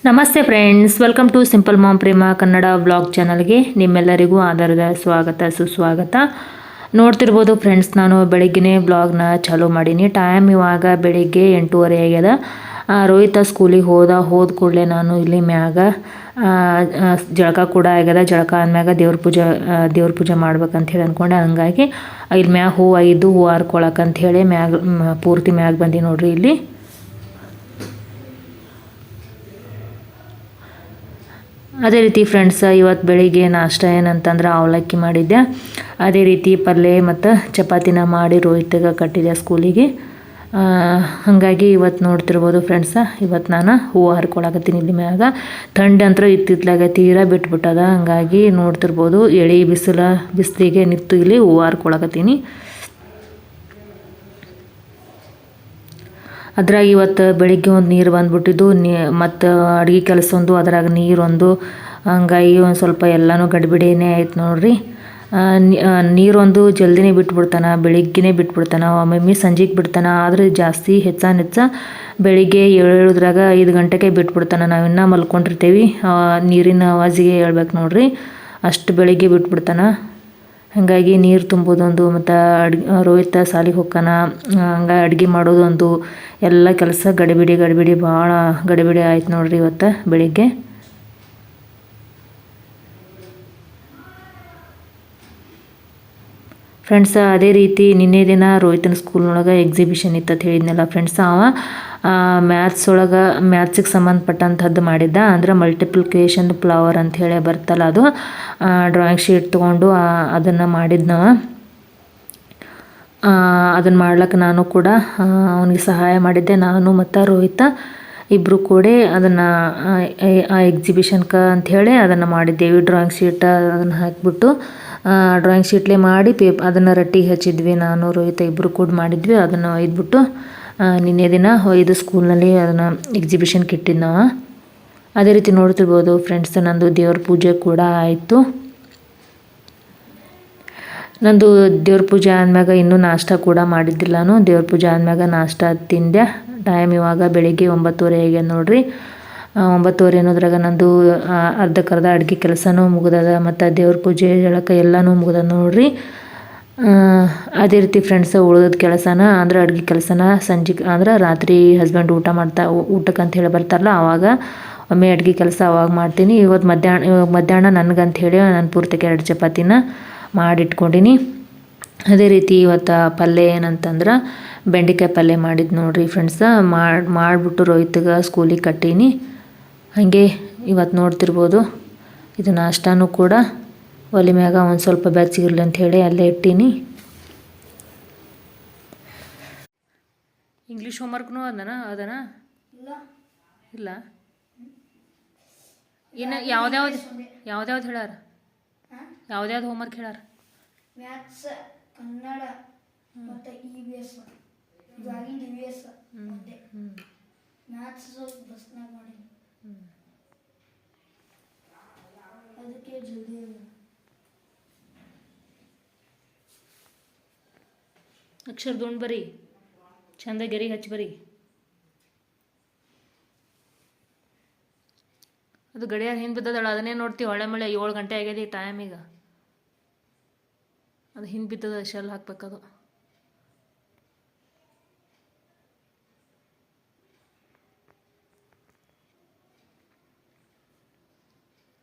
ನಮಸ್ತೆ friends, welcome to simple mom Prema Kannada vlog ಚಾನಲ್ಗೆ ನಿಮ್ಮೆಲ್ಲರಿಗೂ ಆಧಾರದ ಸ್ವಾಗತ ಸುಸ್ವಾಗತ. ನೋಡ್ತಿರ್ಬೋದು ಫ್ರೆಂಡ್ಸ್, ನಾನು ಬೆಳಗ್ಗೆನೇ ಬ್ಲಾಗ್ನ ಚಾಲೂ ಮಾಡೀನಿ. ಟೈಮ್ ಇವಾಗ ಬೆಳಿಗ್ಗೆ 8:30 ಆಗ್ಯದ. ರೋಹಿತ ಸ್ಕೂಲಿಗೆ ಹೋದ ಕೂಡಲೇ ನಾನು ಇಲ್ಲಿ ಮ್ಯಾಗ ಜಳಕ ಕೂಡ ಆಗ್ಯದ. ಜಳಕ ಆದ್ಮ್ಯಾಗ ದೇವ್ರ ಪೂಜೆ ಮಾಡ್ಬೇಕಂತ ಹೇಳಿ ಅಂದ್ಕೊಂಡೆ. ಹಂಗಾಗಿ ಇಲ್ಲಿ ಮ್ಯಾಗ ಹೂವು ಹರ್ಕೊಳಕಂತ ಹೇಳಿ ಪೂರ್ತಿ ಮ್ಯಾಗ ಬಂದು ನೋಡ್ರಿ. ಇಲ್ಲಿ ಅದೇ ರೀತಿ ಫ್ರೆಂಡ್ಸ್, ಇವತ್ತು ಬೆಳಿಗ್ಗೆ ನಾಷ್ಟ ಏನಂತಂದ್ರೆ ಅವಲಕ್ಕಿ ಮಾಡಿದ್ದೆ. ಅದೇ ರೀತಿ ಪಲ್ಯ ಮತ್ತು ಚಪಾತಿನ ಮಾಡಿ ರೋಹಿತ್ಗೆ ಕಟ್ಟಿದ್ದೆ ಸ್ಕೂಲಿಗೆ. ಹಾಗಾಗಿ ಇವತ್ತು ನೋಡ್ತಿರ್ಬೋದು ಫ್ರೆಂಡ್ಸ, ಇವತ್ತು ನಾನು ಹೂವು ಹರ್ಕೊಳಕತ್ತೀನಿ. ಇಲ್ಲಿ ಮ್ಯಾಗ ಥಂಡಿ ಇತ್ತಿತ್ಲಾಗ ತೀರಾ ಬಿಟ್ಬಿಟ್ಟದ. ಹಂಗಾಗಿ ನೋಡ್ತಿರ್ಬೋದು ಎಳೆ ಬಿಸಿಲಿಗೆ ನಿಂತು ಇಲ್ಲಿ ಹೂವು ಹರ್ಕೊಳಕತ್ತೀನಿ. ಅದ್ರಾಗ ಇವತ್ತು ಬೆಳಿಗ್ಗೆ ಒಂದು ನೀರು ಬಂದ್ಬಿಟ್ಟಿದ್ದು, ಮತ್ತು ಅಡುಗೆ ಕೆಲಸ ಒಂದು, ಅದ್ರಾಗ ನೀರೊಂದು. ಹಂಗಾಗಿ ಒಂದು ಸ್ವಲ್ಪ ಎಲ್ಲನೂ ಗಡಿಬಿಡಿನೇ ಆಯ್ತು ನೋಡ್ರಿ. ನೀರೊಂದು ಜಲ್ದಿನೇ ಬಿಟ್ಬಿಡ್ತಾನೆ, ಬೆಳಿಗ್ಗೆನೇ ಬಿಟ್ಬಿಡ್ತಾನೆ, ಒಮ್ಮೊಮ್ಮೆ ಸಂಜೆಗೆ ಬಿಡ್ತಾನೆ. ಆದರೆ ಜಾಸ್ತಿ ಹೆಚ್ಚ ಬೆಳಿಗ್ಗೆ ಏಳೋದ್ರಾಗ 5 ಗಂಟೆಗೆ ಬಿಟ್ಬಿಡ್ತಾನೆ. ನಾವು ಇನ್ನೂ ಮಲ್ಕೊಂಡಿರ್ತೀವಿ, ನೀರಿನ ಆವಾಜಿಗೆ ಹೇಳ್ಬೇಕು ನೋಡ್ರಿ. ಅಷ್ಟು ಬೆಳಿಗ್ಗೆ ಬಿಟ್ಬಿಡ್ತಾನೆ. ಹಾಗಾಗಿ ನೀರು ತುಂಬೋದೊಂದು, ಮತ್ತು ರೋಹಿತ ಸಾಲಿಗೆ ಹೋಗ್ತಾನ. ಹಂಗೆ ಅಡುಗೆ ಮಾಡೋದೊಂದು, ಎಲ್ಲ ಕೆಲಸ ಗಡಿಬಿಡಿ ಭಾಳ ಗಡಿಬಿಡಿ ಆಯ್ತು ನೋಡ್ರಿ ಇವತ್ತು ಬೆಳಿಗ್ಗೆ. ಫ್ರೆಂಡ್ಸ್, ಅದೇ ರೀತಿ ನಿನ್ನೆ ದಿನ ರೋಹಿತನ ಸ್ಕೂಲ್ನೊಳಗೆ ಎಕ್ಸಿಬಿಷನ್ ಇತ್ತು ಹೇಳಿದ್ನಲ್ಲ ಫ್ರೆಂಡ್ಸ್. ಅವ ಮ್ಯಾಥ್ಸಿಗೆ ಸಂಬಂಧಪಟ್ಟಂಥದ್ದು ಮಾಡಿದ್ದ. ಅಂದರೆ ಮಲ್ಟಿಪ್ಲಿಕೇಶನ್ ಫ್ಲವರ್ ಅಂತ ಹೇಳಿ ಬರ್ತಲ್ಲ, ಅದು ಡ್ರಾಯಿಂಗ್ ಶೀಟ್ ತೊಗೊಂಡು ಅದನ್ನು ಮಾಡಿದ್ನವ. ಅದನ್ನು ಮಾಡ್ಲಿಕ್ಕೆ ನಾನು ಕೂಡ ಅವನಿಗೆ ಸಹಾಯ ಮಾಡಿದ್ದೆ. ನಾನು ಮತ್ತು ರೋಹಿತ ಇಬ್ಬರು ಕೂಡ ಅದನ್ನು ಆ ಎಕ್ಸಿಬಿಷನ್ಗೆ ಅಂಥೇಳಿ ಅದನ್ನು ಮಾಡಿದ್ದೇವೆ. ಡ್ರಾಯಿಂಗ್ ಶೀಟ್ ಅದನ್ನು ಹಾಕಿಬಿಟ್ಟು ಡ್ರಾಯಿಂಗ್ ಶೀಟ್ಲೇ ಮಾಡಿ ಅದನ್ನು ರಟ್ಟಿಗೆ ಹಚ್ಚಿದ್ವಿ. ನಾನು ರೋಹಿತ ಇಬ್ಬರು ಕೂಡ ಮಾಡಿದ್ವಿ. ಅದನ್ನು ಒಯ್ದುಬಿಟ್ಟು ನಿನ್ನೆ ದಿನ ಒಯ್ದು ಸ್ಕೂಲ್ನಲ್ಲಿ ಅದನ್ನು ಎಕ್ಸಿಬಿಷನ್ಗೆ ಇಟ್ಟಿದ್ದು. ಅದೇ ರೀತಿ ನೋಡ್ತಿರ್ಬೋದು ಫ್ರೆಂಡ್ಸ್, ನಂದು ದೇವ್ರ ಪೂಜೆ ಕೂಡ ಆಯಿತು. ನಂದು ದೇವ್ರ ಪೂಜೆ ಆದ್ಮ್ಯಾಗ ಇನ್ನೂ ನಾಷ್ಟ ಕೂಡ ಮಾಡಿದ್ದಿಲ್ಲ. ನಾನು ದೇವ್ರ ಪೂಜೆ ಆದ್ಮ್ಯಾಗ ನಾಷ್ಟ ತಿಂದೆ. ಟೈಮ್ ಇವಾಗ ಬೆಳಿಗ್ಗೆ 9:30 ಆಗ್ಯದ ನೋಡ್ರಿ. 9:30 ಅನ್ನೋದ್ರಾಗ ನಂದು ಅರ್ಧಕ್ಕರ್ಧ ಅಡುಗೆ ಕೆಲಸನೂ ಮುಗ್ದದ, ಮತ್ತು ದೇವ್ರ ಪೂಜೆ ಜಳಕ ಎಲ್ಲನೂ ಮುಗ್ದದ ನೋಡ್ರಿ. ಅದೇ ರೀತಿ ಫ್ರೆಂಡ್ಸ್, ಉಳಿದ ಕೆಲಸನ ಅಂದ್ರೆ ಅಡುಗೆ ಕೆಲಸನ ಸಂಜೆಗೆ ಅಂದ್ರೆ ರಾತ್ರಿ ಹಸ್ಬೆಂಡ್ ಊಟಕ್ಕೆ ಅಂತ ಹೇಳಿ ಬರ್ತಾರಲ್ಲ, ಆವಾಗ ಒಮ್ಮೆ ಅಡುಗೆ ಕೆಲಸ ಅವಾಗ ಮಾಡ್ತೀನಿ. ಇವತ್ತು ಮಧ್ಯಾಹ್ನ ನನಗಂಥೇಳಿ ನಾನು ಪೂರ್ತಿಗೆ 2 ಚಪಾತಿನ ಮಾಡಿಟ್ಕೊಂಡಿನಿ. ಅದೇ ರೀತಿ ಇವತ್ತು ಪಲ್ಯ ಏನಂತಂದ್ರೆ ಬೆಂಡೆಕಾಯಿ ಪಲ್ಯ ಮಾಡಿದ್ದು ನೋಡ್ರಿ ಫ್ರೆಂಡ್ಸ. ಮಾಡಿಬಿಟ್ಟು ರೋಹಿತ್ಗೆ ಸ್ಕೂಲಿಗೆ ಕಟ್ಟೀನಿ. ಹಾಗೆ ಇವತ್ತು ನೋಡ್ತಿರ್ಬೋದು, ಇದು ನಾಷ್ಟಾನು ಕೂಡ ಒಲೆ ಮ್ಯಾಗ ಒಂದು ಸ್ವಲ್ಪ ಬೆಚ್ಚಗಿರ್ಲಿ ಅಂಥೇಳಿ ಅಲ್ಲೇ ಇಟ್ಟೀನಿ. ಇಂಗ್ಲೀಷ್ ಹೋಮ್ವರ್ಕ್ನೂ ಅದನ ಇಲ್ಲ ಇನ್ನು ಯಾವ್ದ್ಯಾವ್ದು ಹೇಳ್ಯಾರ? ಯಾವ್ದ್ಯಾವ್ದು ಹೋಮ್ವರ್ಕ್ ಹೇಳ್ಯಾರ? ಮ್ಯಾಥ್ಸ್, ಕನ್ನಡ ಮತ್ತು EVS, ಇವಾಗಿಂದ EVS ಮತ್ತೆ ಮ್ಯಾಥ್ಸ್ ಬಸ್ನಾಗ ಮಾಡಿ ಅದಕ್ಕೆ ಜಲ್ದಿ ಅಕ್ಷರ ದುಂಡು ಬರಿ, ಚಂದ ಗೆರಿ ಹಚ್ಚಿ ಬರಿ. ಅದು ಗಡಿಯಾರ ಹಿಂದೆ ಬಿದ್ದದಳ, ಅದನ್ನೇ ನೋಡ್ತೀವಿ. ಹೊಳೆ ಮಳೆ 7 ಗಂಟೆ ಆಗ್ಯದ ಈ ಟೈಮ್. ಈಗ ಅದು ಹಿಂದೆ ಬಿದ್ದದ, ಶೆಲ್ ಹಾಕ್ಬೇಕದು.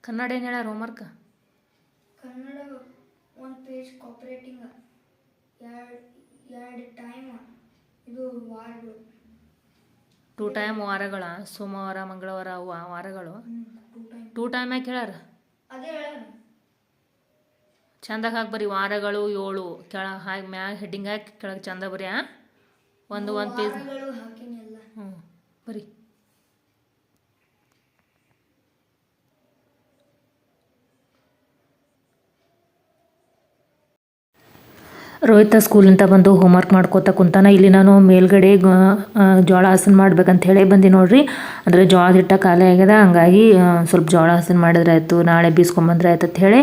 ಕನ್ನಡ ಏನು ಹೇಳ್ಯಾರ ಹೋಮ್ವರ್ಕ್? ಕನ್ನಡ 1 ಪೇಜ್ ಕಾಪರೇಟಿಂಗ್, 2 ಟೈಮ್ ಇದು ವಾರಗಳು, 2 ಟೈಮ್ ವಾರಗಳ, ಸೋಮವಾರ ಮಂಗಳವಾರ ವಾರಗಳು. 2 ಟೈಮ್ ಯಾಕೆ ಹೇಳ್ಯಾರ? ಅದೇ ಹೇಳ್ಯಾರ. ಚಂದಾಗ ಹಾಕಿ ಬರೀ. ವಾರಗಳು 7 ಕೆಳಗೆ ಹಾಕಿ ಮ್ಯಾಗ ಹೆಡ್ಡಿಂಗ್ ಹಾಕಿ ಕೆಳಗೆ ಚಂದ ಬರೀ. ಒಂದು ಪೇಜ್ ಬರೀ. ರೋಹಿತ ಸ್ಕೂಲಿಂದ ಬಂದು ಹೋಮ್ವರ್ಕ್ ಮಾಡ್ಕೋತಾ ಕುಂತಾನ. ಇಲ್ಲಿ ನಾನು ಮೇಲ್ಗಡೆ ಜೋಳ ಹಸನ್ ಮಾಡ್ಬೇಕಂತ ಹೇಳಿ ಬಂದು ನೋಡ್ರಿ. ಅಂದರೆ ಜೋಳದ ಹಿಟ್ಟ ಖಾಲಿ ಆಗ್ಯದ. ಹಂಗಾಗಿ ಸ್ವಲ್ಪ ಜೋಳ ಹಸನ್ ಮಾಡಿದ್ರೆ ಆಯಿತು, ನಾಳೆ ಬೀಸ್ಕೊಂಬಂದ್ರೆ ಆಯ್ತು ಅಂತ ಹೇಳಿ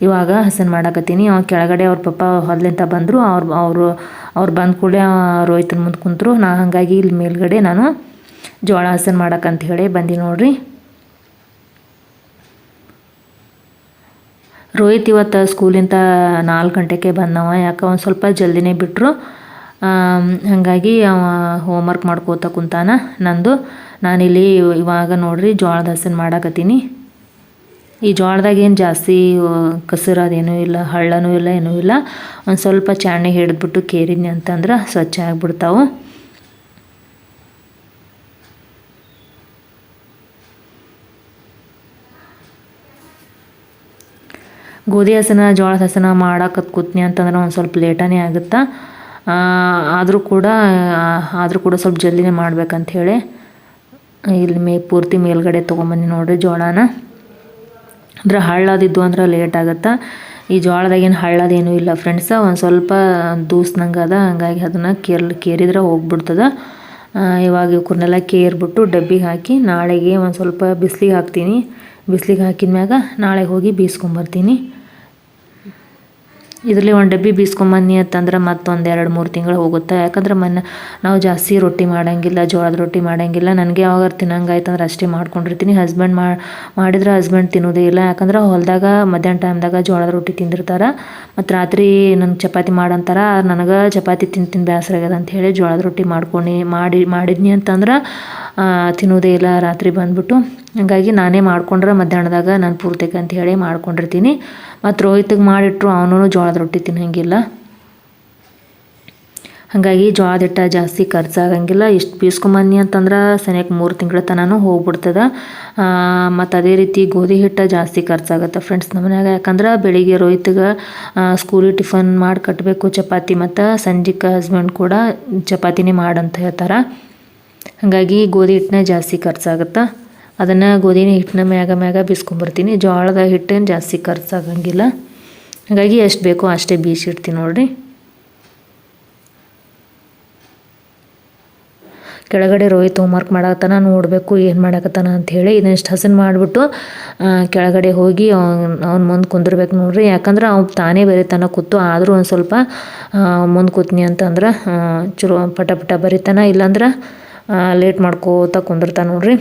ಇವಾಗ ಹಸನ್ ಮಾಡಾಕತ್ತೀನಿ. ಕೆಳಗಡೆ ಅವ್ರ ಪಪ್ಪ ಹೊದ್ಲಿಂದ ಬಂದರು. ಅವ್ರು ಬಂದ ಕೂಡಲೇ ರೋಹಿತನ ಮುಂದೆ ಕುಂತರು. ಹಾಗಾಗಿ ಇಲ್ಲಿ ಮೇಲ್ಗಡೆ ನಾನು ಜೋಳ ಹಸನ್ ಮಾಡಕ್ಕಂತ ಹೇಳಿ ಬಂದು ನೋಡ್ರಿ. ರೋಹಿತ್ ಇವತ್ತು ಸ್ಕೂಲಿಂದ 4 ಗಂಟೆಗೆ ಬಂದವ. ಯಾಕೆ ಒಂದು ಸ್ವಲ್ಪ ಜಲ್ದಿನೇ ಬಿಟ್ಟರು. ಹಾಗಾಗಿ ಅವ ಹೋಮ್ವರ್ಕ್ ಮಾಡ್ಕೋತ ಕುಂತಾನ. ನಾನಿಲ್ಲಿ ಇವಾಗ ನೋಡ್ರಿ ಜೋಳದ ಹಸನ್ ಮಾಡಾಕತ್ತೀನಿ. ಈ ಜೋಳದಾಗ ಏನು ಜಾಸ್ತಿ ಕಸರದೇನೂ ಇಲ್ಲ, ಹಳ್ಳನೂ ಇಲ್ಲ, ಏನೂ ಇಲ್ಲ. ಒಂದು ಸ್ವಲ್ಪ ಚಾಣೆ ಹಿಡಿದ್ಬಿಟ್ಟು ಕೇರಿದ್ನಿ ಅಂತಂದ್ರೆ ಸ್ವಚ್ಛ ಆಗಿಬಿಡ್ತಾವೆ. ಗೋಧಿ ಹಸನ ಜೋಳದ ಹಸನ ಮಾಡಾಕತ್ ಕೂತ್ನಿ ಅಂತಂದ್ರೆ ಒಂದು ಸ್ವಲ್ಪ ಲೇಟನೇ ಆಗುತ್ತೆ. ಆದರೂ ಕೂಡ ಸ್ವಲ್ಪ ಜಲ್ದಿನೇ ಮಾಡ್ಬೇಕಂತ ಹೇಳಿ ಇಲ್ಲಿ ಪೂರ್ತಿ ಮೇಲ್ಗಡೆ ತೊಗೊಂಬಂದು ನೋಡ್ರಿ ಜೋಳನ. ಅಂದ್ರೆ ಹಳ್ಳದಿದ್ದು ಅಂದ್ರೆ ಲೇಟ್ ಆಗುತ್ತೆ. ಈ ಜೋಳದಾಗೇನು ಹಳ್ಳದೇನೂ ಇಲ್ಲ ಫ್ರೆಂಡ್ಸ. ಒಂದು ಸ್ವಲ್ಪ ದೂಸ್ನಂಗೆ ಅದ, ಹಂಗಾಗಿ ಅದನ್ನು ಕೇರಿದ್ರೆ ಹೋಗ್ಬಿಡ್ತದೆ. ಇವಾಗ ಇವಕ್ಕನ್ನೆಲ್ಲ ಕೇರ್ಬಿಟ್ಟು ಡಬ್ಬಿಗೆ ಹಾಕಿ ನಾಳೆಗೆ ಒಂದು ಸ್ವಲ್ಪ ಬಿಸಿಲಿಗೆ ಹಾಕ್ತೀನಿ. ಬಿಸಿಲಿಗೆ ಹಾಕಿದ್ಮ್ಯಾಗ ನಾಳೆ ಹೋಗಿ ಬೀಸ್ಕೊಂಬರ್ತೀನಿ. ಇದರಲ್ಲಿ ಒಂದು ಡಬ್ಬಿ ಬೀಸ್ಕೊಂಬನ್ನಿ ಅಂತಂದ್ರೆ ಮತ್ತೊಂದು 2-3 ತಿಂಗಳು ಹೋಗುತ್ತೆ. ಯಾಕಂದ್ರೆ ನಾವು ಜಾಸ್ತಿ ರೊಟ್ಟಿ ಮಾಡೋಂಗಿಲ್ಲ, ಜೋಳದ ರೊಟ್ಟಿ ಮಾಡೋಂಗಿಲ್ಲ. ನನಗೆ ಯಾವಾಗ ತಿನ್ನಂಗಾಯ್ತು ಅಂದ್ರೆ ಅಷ್ಟೇ ಮಾಡ್ಕೊಂಡಿರ್ತೀನಿ. ಹಸ್ಬೆಂಡ್ ಮಾಡಿದ್ರೆ ಹಸ್ಬೆಂಡ್ ತಿನ್ನೋದೇ ಇಲ್ಲ. ಯಾಕಂದ್ರೆ ಹೊಲದಾಗ ಮಧ್ಯಾಹ್ನ ಟೈಮ್ದಾಗ ಜೋಳದ ರೊಟ್ಟಿ ತಿಂದಿರ್ತಾರೆ. ಮತ್ತು ರಾತ್ರಿ ನನಗೆ ಚಪಾತಿ ಮಾಡಂತಾರೆ. ನನಗೆ ಚಪಾತಿ ತಿಂದು ಬೇಸರ ಆಗ್ಯದ ಅಂತ ಹೇಳಿ ಜೋಳದ ರೊಟ್ಟಿ ಮಾಡಿದ್ನಿ ಅಂತಂದ್ರೆ ತಿನ್ನೋದೇ ಇಲ್ಲ ರಾತ್ರಿ ಬಂದ್ಬಿಟ್ಟು. ಹಾಗಾಗಿ ನಾನೇ ಮಾಡ್ಕೊಂಡ್ರೆ ಮಧ್ಯಾಹ್ನದಾಗ ನಾನು ಪೂರ್ತೈತೆ ಅಂತ ಹೇಳಿ ಮಾಡ್ಕೊಂಡಿರ್ತೀನಿ. ಮತ್ತು ರೋಹಿತಿಗೆ ಮಾಡಿಟ್ರು ಅವನು ಜೋಳದ ರೊಟ್ಟಿ ತಿನ್ನಂಗಿಲ್ಲ. ಹಾಗಾಗಿ ಜೋಳದ ಹಿಟ್ಟು ಜಾಸ್ತಿ ಖರ್ಚಾಗಂಗಿಲ್ಲ. ಇಷ್ಟು ಬೀಸ್ಕೊಂಬನ್ನಿ ಅಂತಂದ್ರೆ ಸನಿಯಕ್ಕೆ 3 ತಿಂಗಳ ತನಕ ಹೋಗ್ಬಿಡ್ತದೆ. ಮತ್ತು ಅದೇ ರೀತಿ ಗೋಧಿ ಹಿಟ್ಟು ಜಾಸ್ತಿ ಖರ್ಚಾಗುತ್ತೆ ಫ್ರೆಂಡ್ಸ್ ನಮ್ಮ ಮನ್ಯಾಗ. ಯಾಕಂದ್ರೆ ಬೆಳಿಗ್ಗೆ ರೋಹಿತಿಗೆ ಸ್ಕೂಲಿಗೆ ಟಿಫನ್ ಮಾಡಿ ಕಟ್ಟಬೇಕು ಚಪಾತಿ, ಮತ್ತು ಸಂಜೆಗೆ ಹಸ್ಬೆಂಡ್ ಕೂಡ ಚಪಾತಿನೇ ಮಾಡಂತ ಹೇಳ್ತಾರೆ. ಹಾಗಾಗಿ ಗೋಧಿ ಹಿಟ್ಟನ್ನ ಜಾಸ್ತಿ ಖರ್ಚಾಗುತ್ತೆ. ಅದನ್ನು ಗೋಧಿನ ಹಿಟ್ಟನ್ನ ಮ್ಯಾಗ ಬೀಸ್ಕೊಂಬರ್ತೀನಿ. ಜೋಳದ ಹಿಟ್ಟೇನು ಜಾಸ್ತಿ ಖರ್ಚಾಗಂಗಿಲ್ಲ. ಹಾಗಾಗಿ ಎಷ್ಟು ಬೇಕೋ ಅಷ್ಟೇ ಬೀಸಿಡ್ತೀನಿ ನೋಡಿರಿ. ಕೆಳಗಡೆ ರೋಹಿತ್ ಹೋಮ್ವರ್ಕ್ ಮಾಡಕತ್ತಾನ, ನೋಡಬೇಕು ಏನು ಮಾಡಕತ್ತಾನ ಅಂಥೇಳಿ. ಇದನ್ನಿಷ್ಟು ಹಸನ್ ಮಾಡಿಬಿಟ್ಟು ಕೆಳಗಡೆ ಹೋಗಿ ಅವ್ನು ಮುಂದೆ ಕುಂದಿರ್ಬೇಕು ನೋಡ್ರಿ. ಯಾಕಂದ್ರೆ ಅವ್ನು ತಾನೇ ಬರೀತಾನ ಕೂತು. ಆದರೂ ಒಂದು ಸ್ವಲ್ಪ ಮುಂದೆ ಕೂತ್ನಿ ಅಂತಂದ್ರೆ ಚಲೋ ಪಟ ಬರೀತಾನ. ಇಲ್ಲಾಂದ್ರೆ ಲೇಟ್ ಮಾಡ್ಕೋತ ಕುಂದಿರ್ತಾನೆ ನೋಡ್ರಿ.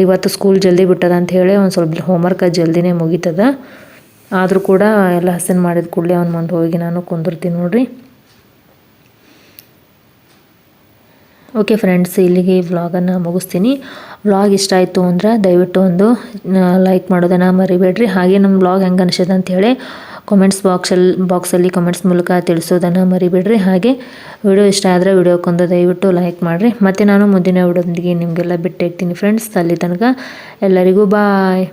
ಇವತ್ತು ಸ್ಕೂಲ್ ಜಲ್ದಿ ಬಿಟ್ಟದ ಅಂತ ಹೇಳಿ ಒಂದು ಸ್ವಲ್ಪ ಹೋಮ್ವರ್ಕ್ ಜಲ್ದಿನೇ ಮುಗೀತದ. ಆದರೂ ಕೂಡ ಎಲ್ಲ ಹಸನ್ ಮಾಡಿದ ಕೂಡಲೇ ಅವ್ನು ಮುಂದೆ ಹೋಗಿ ನಾನು ಕುಂದಿರ್ತೀನಿ ನೋಡ್ರಿ. ಓಕೆ ಫ್ರೆಂಡ್ಸ್, ಇಲ್ಲಿಗೆ ಈ ವ್ಲಾಗನ್ನು ಮುಗಿಸ್ತೀನಿ. ವ್ಲಾಗ್ ಇಷ್ಟ ಆಯಿತು ಅಂದ್ರೆ ದಯವಿಟ್ಟು ಒಂದು ಲೈಕ್ ಮಾಡೋದನ್ನು ಮರಿಬೇಡ್ರಿ. ಹಾಗೆ ನಮ್ಮ ವ್ಲಾಗ್ ಹೆಂಗೆ ಅನಿಸಿದೆ ಅಂಥೇಳಿ ಕಾಮೆಂಟ್ಸ್ ಬಾಕ್ಸಲ್ಲಿ ಕಮೆಂಟ್ಸ್ ಮೂಲಕ ತಿಳಿಸೋದನ್ನು ಮರಿಬೇಡ್ರಿ. ಹಾಗೆ ವಿಡಿಯೋ ಇಷ್ಟ ಆದರೆ ವಿಡಿಯೋಕ್ಕೊಂದು ದಯವಿಟ್ಟು ಲೈಕ್ ಮಾಡಿರಿ. ಮತ್ತು ನಾನು ಮುಂದಿನ ವಿಡಿಯೋದೊಂದಿಗೆ ನಿಮಗೆಲ್ಲ ಬಿಟ್ಟು ಹೋಗ್ತೀನಿ ಫ್ರೆಂಡ್ಸ್. ಅಲ್ಲಿ ತನಕ ಎಲ್ಲರಿಗೂ ಬಾಯ್.